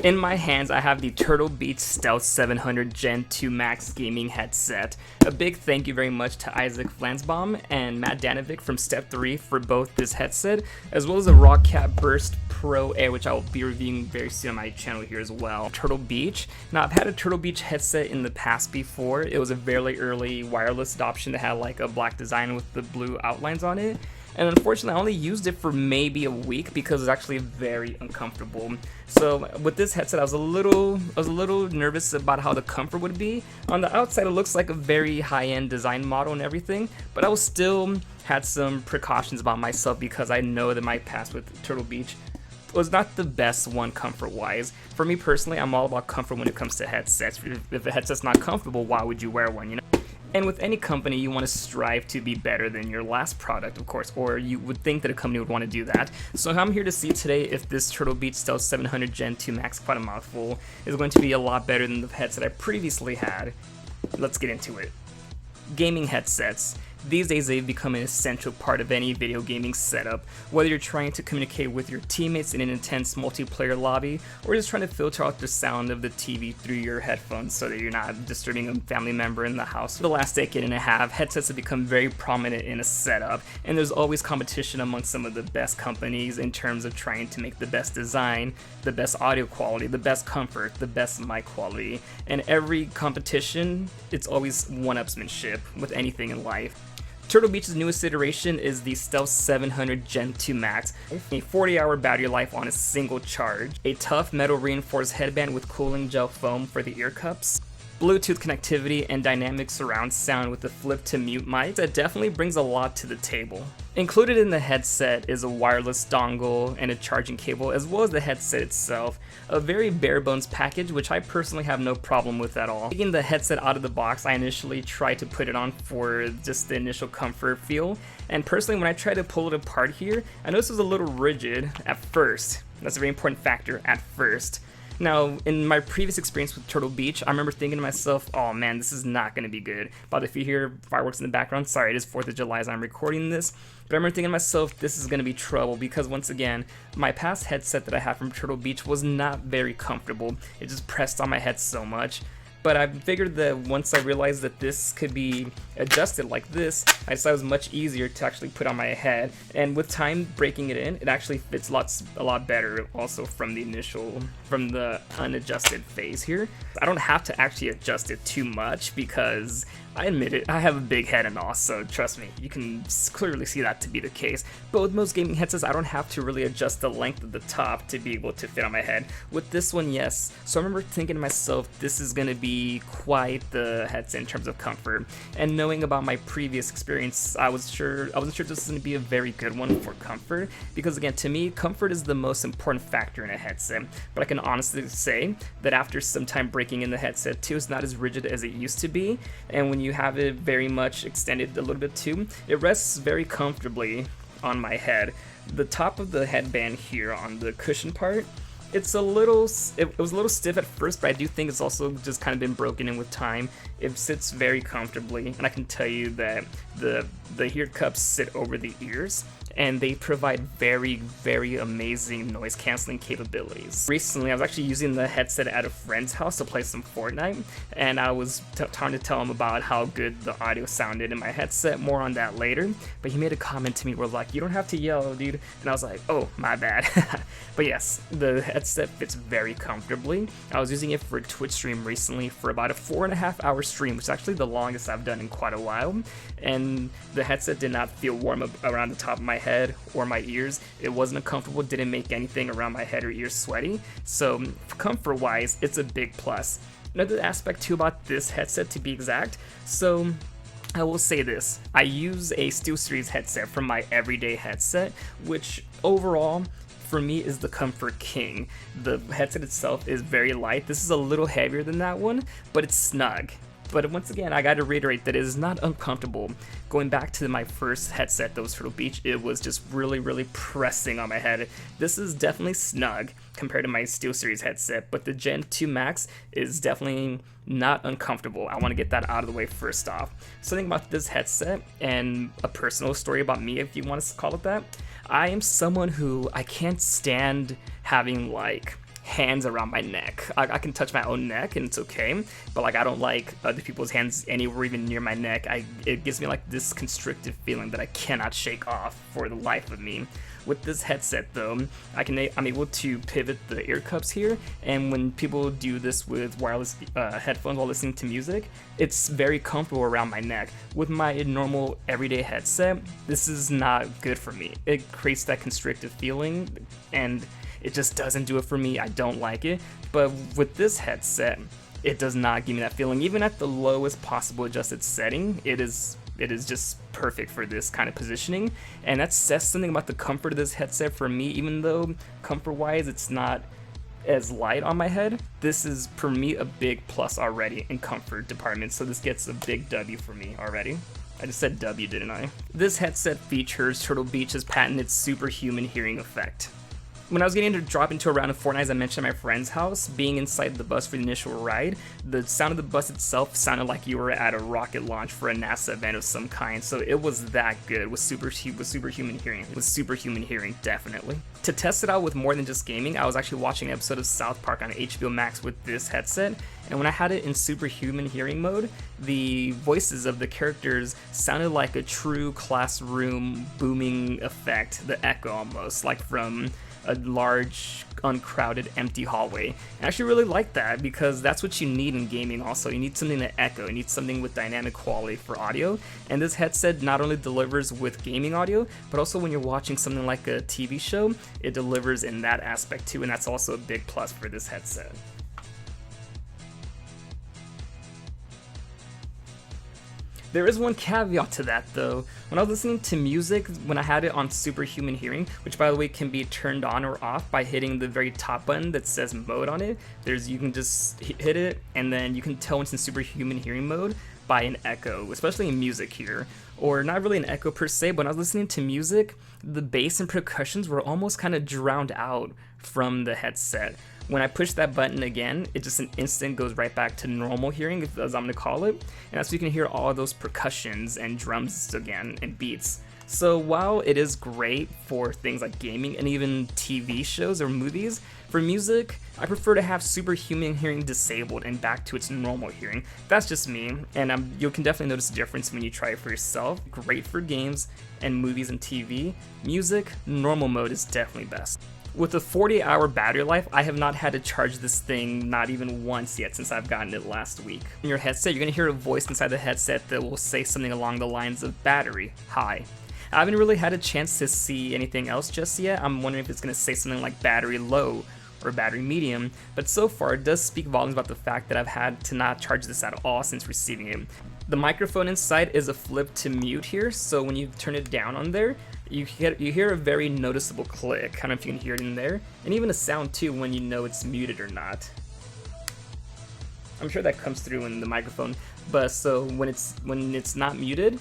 In my hands, I have the Turtle Beach Stealth 700 Gen 2 Max gaming headset. A big thank you very much to Isaac Flanzbaum and Matt Dannevik from Steph 3 for both this headset, as well as the Roccat Burst Pro Air, which I will be reviewing very soon on my channel here as well. Turtle Beach. Now, I've had a Turtle Beach headset in the past before. It was a very early wireless adoption that had like a black design with the blue outlines on it. And unfortunately, I only used it for maybe a week because it was actually very uncomfortable. So with this headset, I was a little nervous about how the comfort would be. On the outside, it looks like a very high-end design model and everything, but I was still had some precautions about myself because I know that my past with Turtle Beach was not the best one comfort-wise. For me personally, I'm all about comfort when it comes to headsets. If a headset's not comfortable, why would you wear one, you know? And with any company, you want to strive to be better than your last product, of course, or you would think that a company would want to do that. So I'm here to see today if this Turtle Beach Stealth 700 Gen 2 Max, quite a mouthful, is going to be a lot better than the headset I previously had. Let's get into it. Gaming headsets. These days, they've become an essential part of any video gaming setup, whether you're trying to communicate with your teammates in an intense multiplayer lobby, or just trying to filter out the sound of the TV through your headphones so that you're not disturbing a family member in the house. For the last decade and a half, headsets have become very prominent in a setup, and there's always competition among some of the best companies in terms of trying to make the best design, the best audio quality, the best comfort, the best mic quality. And every competition, it's always one-upsmanship with anything in life. Turtle Beach's newest iteration is the Stealth 700 Gen 2 Max, a 40-hour battery life on a single charge, a tough metal reinforced headband with cooling gel foam for the ear cups, Bluetooth connectivity, and dynamic surround sound with the flip-to-mute mic that definitely brings a lot to the table. Included in the headset is a wireless dongle and a charging cable, as well as the headset itself, a very bare-bones package which I personally have no problem with at all. Taking the headset out of the box, I initially tried to put it on for just the initial comfort feel, and personally when I tried to pull it apart here, I noticed it was a little rigid at first. That's a very important factor, at first. Now, in my previous experience with Turtle Beach, I remember thinking to myself, oh man, this is not going to be good. But if you hear fireworks in the background, sorry, it is 4th of July as I'm recording this. But I remember thinking to myself, this is going to be trouble because once again, my past headset that I had from Turtle Beach was not very comfortable. It just pressed on my head so much. But I figured that once I realized that this could be adjusted like this, I decided it was much easier to actually put on my head. And with time breaking it in, it actually fits a lot better also from the unadjusted phase here. I don't have to actually adjust it too much because I admit it, I have a big head and all, so trust me, you can clearly see that to be the case. But with most gaming headsets, I don't have to really adjust the length of the top to be able to fit on my head. With this one, yes. So I remember thinking to myself, this is going to be quite the headset in terms of comfort. And knowing about my previous experience, I wasn't sure this was going to be a very good one for comfort. Because again, to me, comfort is the most important factor in a headset. But I can honestly say that after some time breaking in the headset too, it's not as rigid as it used to be. And when you have it very much extended a little bit too, it rests very comfortably on my head. The top of the headband here on the cushion part, it was a little stiff at first, but I do think it's also just kind of been broken in with time. It sits very comfortably, and I can tell you that the ear cups sit over the ears, and they provide very amazing noise canceling capabilities. Recently, I was actually using the headset at a friend's house to play some Fortnite, and I was trying to tell him about how good the audio sounded in my headset. More on that later, but he made a comment to me where like, you don't have to yell, dude, and I was like, oh, my bad. But yes, the headset fits very comfortably. I was using it for a Twitch stream recently for about a 4.5-hour stream, which is actually the longest I've done in quite a while, and the headset did not feel warm around the top of my head or my ears. It wasn't uncomfortable, didn't make anything around my head or ears sweaty, so comfort wise, it's a big plus. Another aspect too about this headset, to be exact, so I will say this, I use a Steelseries headset from my everyday headset, which overall for me is the comfort king. The headset itself is very light. This is a little heavier than that one, but it's snug. But once again, I gotta reiterate that it is not uncomfortable. Going back to my first headset that was Turtle Beach, it was just really pressing on my head. This is definitely snug compared to my Steelseries headset, but the Gen 2 Max is definitely not uncomfortable. I want to get that out of the way first off. Something about this headset, and a personal story about me, if you want to call it that, I am someone who I can't stand having like hands around my neck. I can touch my own neck and it's okay, but like I don't like other people's hands anywhere even near my neck. It gives me like this constrictive feeling that I cannot shake off for the life of me. With this headset though, I'm able to pivot the ear cups here, and when people do this with wireless headphones while listening to music, it's very comfortable around my neck. With my normal everyday headset, this is not good for me. It creates that constrictive feeling, and it just doesn't do it for me. I don't like it. But with this headset, it does not give me that feeling. Even at the lowest possible adjusted setting, it is just perfect for this kind of positioning, and that says something about the comfort of this headset for me. Even though comfort-wise it's not as light on my head, this is for me a big plus already in comfort department, so this gets a big W for me already. I just said W, didn't I? This headset features Turtle Beach's patented superhuman hearing effect. When I was getting to drop into a round of Fortnite, as I mentioned at my friend's house, being inside the bus for the initial ride, the sound of the bus itself sounded like you were at a rocket launch for a NASA event of some kind, so it was that good with superhuman hearing. With superhuman hearing, definitely. To test it out with more than just gaming, I was actually watching an episode of South Park on HBO Max with this headset, and when I had it in superhuman hearing mode, the voices of the characters sounded like a true classroom booming effect, the echo almost, like from a large, uncrowded, empty hallway. I actually really like that because that's what you need in gaming also. You need something to echo, you need something with dynamic quality for audio, and this headset not only delivers with gaming audio, but also when you're watching something like a TV show, it delivers in that aspect too, and that's also a big plus for this headset. There is one caveat to that though. When I was listening to music, when I had it on superhuman hearing, which by the way can be turned on or off by hitting the very top button that says mode on it, you can just hit it and then you can tell when it's in superhuman hearing mode by an echo, especially in music here. Or not really an echo per se, but when I was listening to music, the bass and percussions were almost kind of drowned out from the headset. When I push that button again, it just an instant goes right back to normal hearing, as I'm gonna call it, and that's so you can hear all of those percussions and drums again and beats. So while it is great for things like gaming and even TV shows or movies, for music, I prefer to have superhuman hearing disabled and back to its normal hearing. That's just me, and you can definitely notice a difference when you try it for yourself. Great for games and movies and TV. Music, normal mode is definitely best. With a 40-hour battery life, I have not had to charge this thing not even once yet since I've gotten it last week. In your headset, you're going to hear a voice inside the headset that will say something along the lines of battery high. I haven't really had a chance to see anything else just yet. I'm wondering if it's going to say something like battery low or battery medium, but so far it does speak volumes about the fact that I've had to not charge this at all since receiving it. The microphone inside is a flip to mute here, so when you turn it down on there, you hear a very noticeable click. I don't know if you can hear it in there, and even a sound too when you know it's muted or not. I'm sure that comes through in the microphone, but so when it's not muted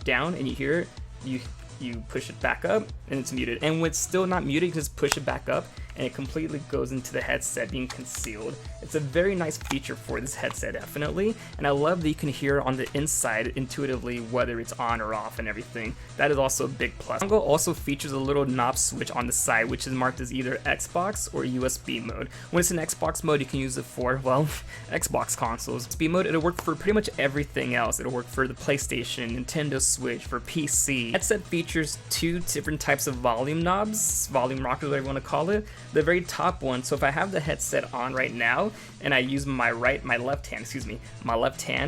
down and you hear it, you push it back up and it's muted, and when it's still not muted, you just push it back up and it completely goes into the headset being concealed. It's a very nice feature for this headset, definitely, and I love that you can hear on the inside intuitively whether it's on or off and everything. That is also a big plus. The dongle also features a little knob switch on the side, which is marked as either Xbox or USB mode. When it's in Xbox mode, you can use it for, well, Xbox consoles. USB mode, it'll work for pretty much everything else. It'll work for the PlayStation, Nintendo Switch, for PC. Headset features two different types of volume knobs, volume rockers, whatever you want to call it. The very top one, so if I have the headset on right now and I use my left hand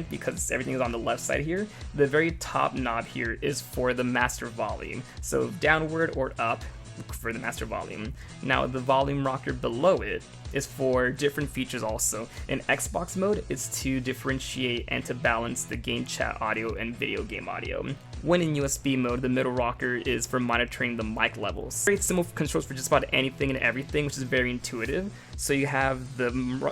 because everything is on the left side here, the very top knob here is for the master volume, so downward or up for the master volume. Now the volume rocker below it is for different features also. In Xbox mode, it's to differentiate and to balance the game chat audio and video game audio. When in USB mode, the middle rocker is for monitoring the mic levels. Very simple controls for just about anything and everything, which is very intuitive. So you have the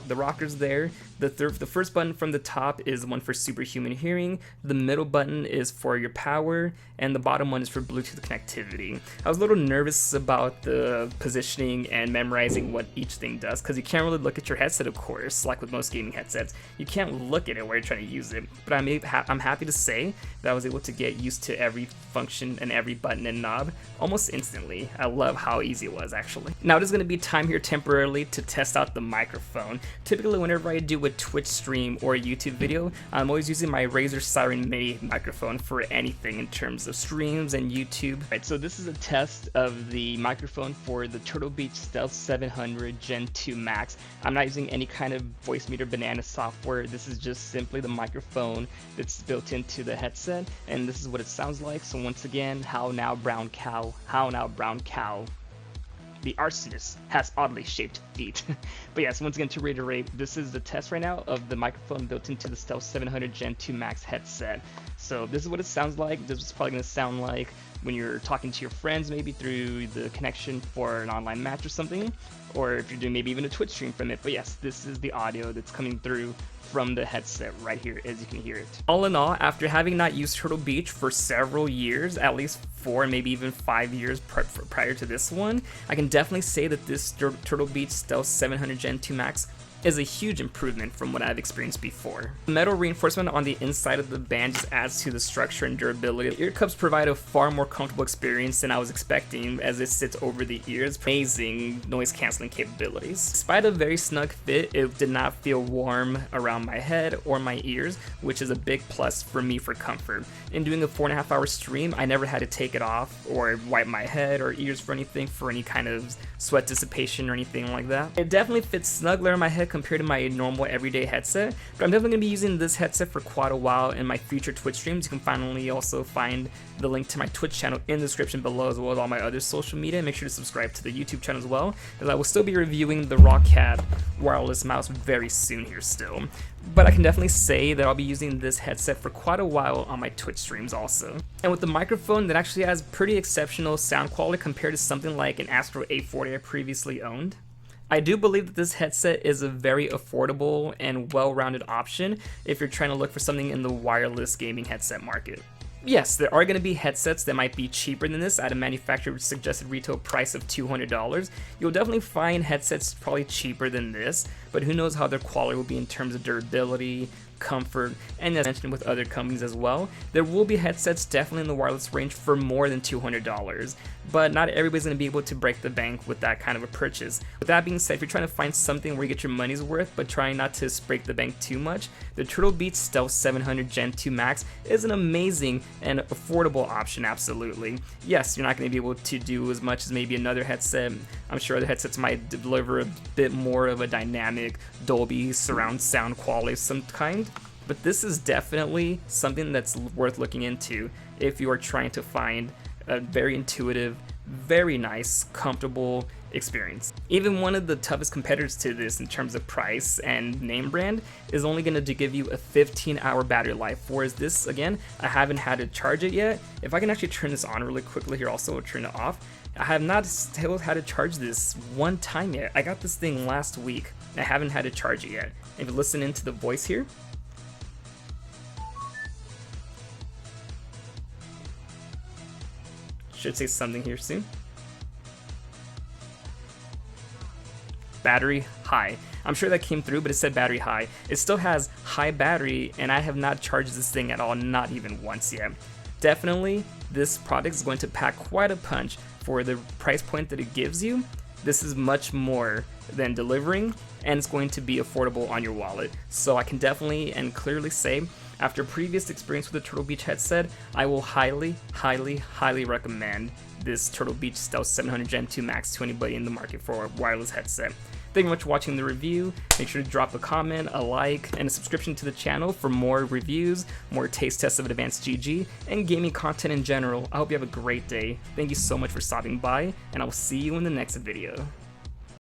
rockers there. The first button from the top is one for superhuman hearing. The middle button is for your power, and the bottom one is for Bluetooth connectivity. I was a little nervous about the positioning and memorizing what each thing does, because you can't really look at your headset, of course, like with most gaming headsets. You can't look at it while you're trying to use it. But I'm happy to say that I was able to get used to every function and every button and knob almost instantly. I love how easy it was, actually. Now it is going to be time here temporarily to test out the microphone. Typically whenever I do a Twitch stream or a YouTube video, I'm always using my Razer Siren Mini microphone for anything in terms of streams and YouTube. Right, so this is a test of the microphone for the Turtle Beach Stealth 700 Gen 2 Max. I'm not using any kind of voice meter banana software. This is just simply the microphone that's built into the headset, and this is what it sounds like. So once again, how now brown cow, how now brown cow. The arsonist has oddly shaped feet. But yes, once again, to reiterate, this is the test right now of the microphone built into the Stealth 700 Gen 2 Max headset. So this is what it sounds like. This is probably going to sound like when you're talking to your friends, maybe through the connection for an online match or something, or if you're doing maybe even a Twitch stream from it. But yes, this is the audio that's coming through from the headset right here, as you can hear it. All in all, after having not used Turtle Beach for several years, at least 4, maybe even 5 years prior to this one, I can definitely say that this Turtle Beach Stealth 700 Gen 2 Max is a huge improvement from what I've experienced before. The metal reinforcement on the inside of the band just adds to the structure and durability. The ear cups provide a far more comfortable experience than I was expecting, as it sits over the ears. Amazing noise canceling capabilities. Despite a very snug fit, it did not feel warm around my head or my ears, which is a big plus for me for comfort. In doing a 4.5 hour stream, I never had to take it off or wipe my head or ears for anything, for any kind of sweat dissipation or anything like that. It definitely fits snugly on my head compared to my normal everyday headset, but I'm definitely going to be using this headset for quite a while in my future Twitch streams. You can finally also find the link to my Twitch channel in the description below, as well as all my other social media. Make sure to subscribe to the YouTube channel as well, as I will still be reviewing the Roccat wireless mouse very soon here still. But I can definitely say that I'll be using this headset for quite a while on my Twitch streams also. And with the microphone that actually has pretty exceptional sound quality compared to something like an Astro A40 I previously owned, I do believe that this headset is a very affordable and well-rounded option if you're trying to look for something in the wireless gaming headset market. Yes, there are going to be headsets that might be cheaper than this at a manufacturer's suggested retail price of $200. You'll definitely find headsets probably cheaper than this, but who knows how their quality will be in terms of durability, comfort, and as mentioned with other companies as well, there will be headsets definitely in the wireless range for more than $200, but not everybody's going to be able to break the bank with that kind of a purchase. With that being said, if you're trying to find something where you get your money's worth but trying not to break the bank too much, the Turtle Beach Stealth 700 Gen 2 Max is an amazing and affordable option, absolutely. Yes, you're not going to be able to do as much as maybe another headset. I'm sure other headsets might deliver a bit more of a dynamic Dolby surround sound quality of some kind, but this is definitely something that's worth looking into if you are trying to find a very intuitive, very nice, comfortable experience. Even one of the toughest competitors to this in terms of price and name brand is only going to give you a 15-hour battery life, whereas this, again, I haven't had to charge it yet. If I can actually turn this on really quickly here, also turn it off, I have not still had to charge this one time yet. I got this thing last week, and I haven't had to charge it yet. If you listen into the voice here, should say something here soon. Battery high. I'm sure that came through, but it said battery high. It still has high battery, and I have not charged this thing at all, not even once yet. Definitely, this product is going to pack quite a punch for the price point that it gives you. This is much more than delivering, and it's going to be affordable on your wallet. So I can definitely and clearly say, after previous experience with the Turtle Beach headset, I will highly, highly, highly recommend this Turtle Beach Stealth 700 Gen 2 Max to anybody in the market for a wireless headset. Thank you very much for watching the review. Make sure to drop a comment, a like, and a subscription to the channel for more reviews, more taste tests of advanced GG, and gaming content in general. I hope you have a great day. Thank you so much for stopping by, and I will see you in the next video.